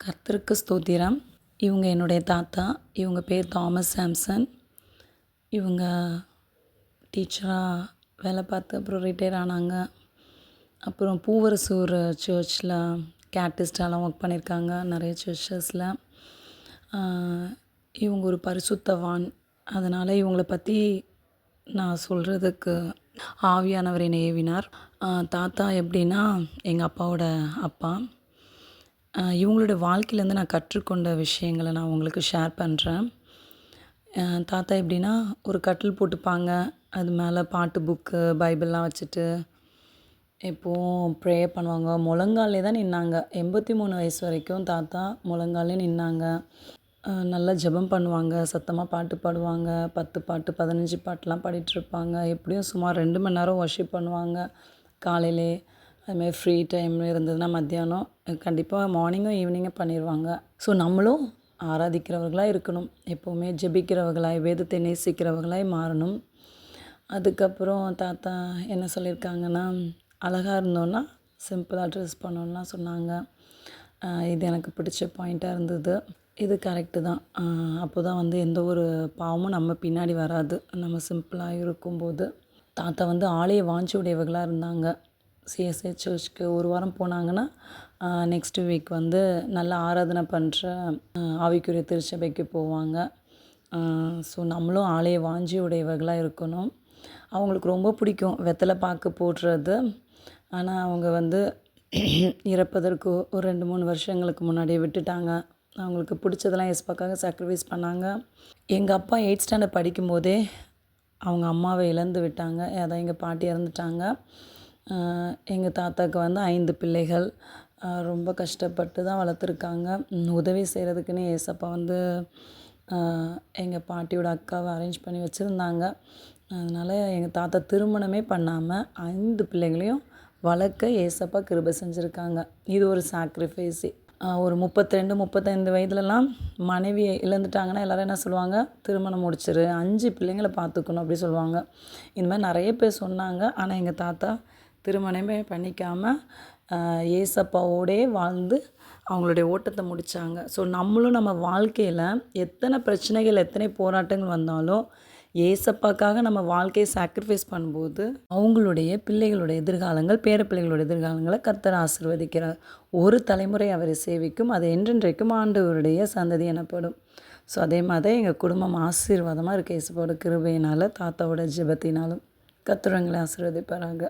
கர்த்தருக்கு ஸ்தோத்திரம். இவங்க என்னுடைய தாத்தா. இவங்க பேர் தாமஸ் சாம்சன். இவங்க டீச்சரா வேலை பார்த்து அப்புறம் ரிட்டயர் ஆனாங்க. அப்புறம் பூவரசூர் சர்ச்சில் கேட்டிஸ்டாலாம் ஒர்க் பண்ணியிருக்காங்க நிறைய சர்ச்சஸில். இவங்க ஒரு பரிசுத்தவான். அதனால் இவங்கள பற்றி நான் சொல்கிறதுக்கு ஆவியானவர் என்னை ஏவினார். தாத்தா எப்படின்னா எங்கள் அப்பாவோட அப்பா. இவங்களோட வாழ்க்கையிலேருந்து நான் கற்றுக்கொண்ட விஷயங்களை நான் உங்களுக்கு ஷேர் பண்ணுறேன். தாத்தா எப்படின்னா ஒரு கட்டில் போட்டுப்பாங்க. அது மேலே பாட்டு புக்கு பைபிள்லாம் வச்சுட்டு எப்போவும் ப்ரேயர் பண்ணுவாங்க. முழங்காலே தான் நின்னாங்க. 83 வயசு வரைக்கும் தாத்தா முழங்காலே நின்னாங்க. நல்லா ஜெபம் பண்ணுவாங்க. சத்தமாக பாட்டு பாடுவாங்க. 10 பாட்டு 15 பாட்டுலாம் பாடிட்டுருப்பாங்க. எப்படியும் சுமார் 2 மணி நேரம் வொர்ஷிப் பண்ணுவாங்க காலையிலே. அதுமாதிரி ஃப்ரீ டைம் இருந்ததுன்னா மத்தியானம் கண்டிப்பாக மார்னிங்கும் ஈவினிங்கும் பண்ணிடுவாங்க. ஸோ நம்மளும் ஆராதிக்கிறவர்களாக இருக்கணும். எப்போவுமே ஜெபிக்கிறவர்களாய் வேதத்தை நேசிக்கிறவர்களாய் மாறணும். அதுக்கப்புறம் தாத்தா என்ன சொல்லியிருக்காங்கன்னா, அழகாக இருந்தோன்னா சிம்பிளாக ட்ரெஸ் பண்ணணும்லாம் சொன்னாங்க. இது எனக்கு பிடிச்ச பாயிண்ட்டாக இருந்தது. இது கரெக்டு தான். அப்போ தான் எந்த ஒரு பாவமும் நம்ம பின்னாடி வராது. நம்ம சிம்பிளாக இருக்கும்போது. தாத்தா ஆலய வாஞ்சை உடையவர்களாக இருந்தாங்க. சிஎஸ்ஐ சர்ச்சுக்கு ஒரு வாரம் போனாங்கன்னா நெக்ஸ்ட் வீக் நல்லா ஆராதனை பண்ணுற ஆவிக்குரிய திருச்சபைக்கு போவாங்க. ஸோ நம்மளும் ஆலய வாஞ்சை உடையவர்களாக இருக்கணும். அவங்களுக்கு ரொம்ப பிடிக்கும் வெத்தலை பாக்கு போடுறது. ஆனால் அவங்க இறப்பதற்கு ஒரு 2-3 வருஷங்களுக்கு முன்னாடியே விட்டுட்டாங்க. அவங்களுக்கு பிடிச்சதெல்லாம் ஏசப்பாக்காக சாக்ரிஃபைஸ் பண்ணாங்க. எங்கள் அப்பா 8th ஸ்டாண்டர்ட் படிக்கும்போதே அவங்க அம்மாவை இழந்து விட்டாங்க. அதான் எங்கள் பாட்டி இறந்துட்டாங்க. எங்கள் தாத்தாவுக்கு 5 பிள்ளைகள். ரொம்ப கஷ்டப்பட்டு தான் வளர்த்துருக்காங்க. உதவி செய்கிறதுக்குன்னு ஏசப்பா எங்கள் பாட்டியோட அக்காவை அரேஞ்ச் பண்ணி வச்சுருந்தாங்க. அதனால் எங்கள் தாத்தா திருமணமே பண்ணாமல் 5 பிள்ளைகளையும் வளர்க்க ஏசப்பா கிருபை செஞ்சுருக்காங்க. இது ஒரு சாக்ரிஃபைஸே. ஒரு 32, 35 வயதுலலாம் மனைவியை இழந்துட்டாங்கன்னா எல்லோரும் என்ன சொல்லுவாங்க, திருமணம் முடிச்சிரு, 5 பிள்ளைங்களை பார்த்துக்கணும் அப்படி சொல்லுவாங்க. இந்த மாதிரி நிறைய பேர் சொன்னாங்க. ஆனால் எங்கள் தாத்தா திருமணமே பண்ணிக்காமல் ஏசப்பாவோடே வாழ்ந்து அவங்களுடைய ஓட்டத்தை முடித்தாங்க. ஸோ நம்மளும் நம்ம வாழ்க்கையில் எத்தனை பிரச்சனைகள் எத்தனை போராட்டங்கள் வந்தாலும் ஏசப்பாக்காக நம்ம வாழ்க்கையை சாக்ரிஃபைஸ் பண்ணும்போது அவங்களுடைய பிள்ளைகளுடைய எதிர்காலங்கள் பேர பிள்ளைகளுடைய எதிர்காலங்களை கர்த்தர் ஆசீர்வதிக்கிறார். ஒரு தலைமுறை அவரை சேவிக்கும். அது என்றென்றைக்கும் ஆண்டவருடைய சந்ததி எனப்படும். ஸோ அதே மாதிரி எங்கள் குடும்பம் ஆசீர்வாதமாக இருக்குது ஏசப்பாவோட கிருபையினால் தாத்தாவோட ஜெபத்தினாலும். கர்த்தர் எங்களை ஆசீர்வதிப்பாராங்க.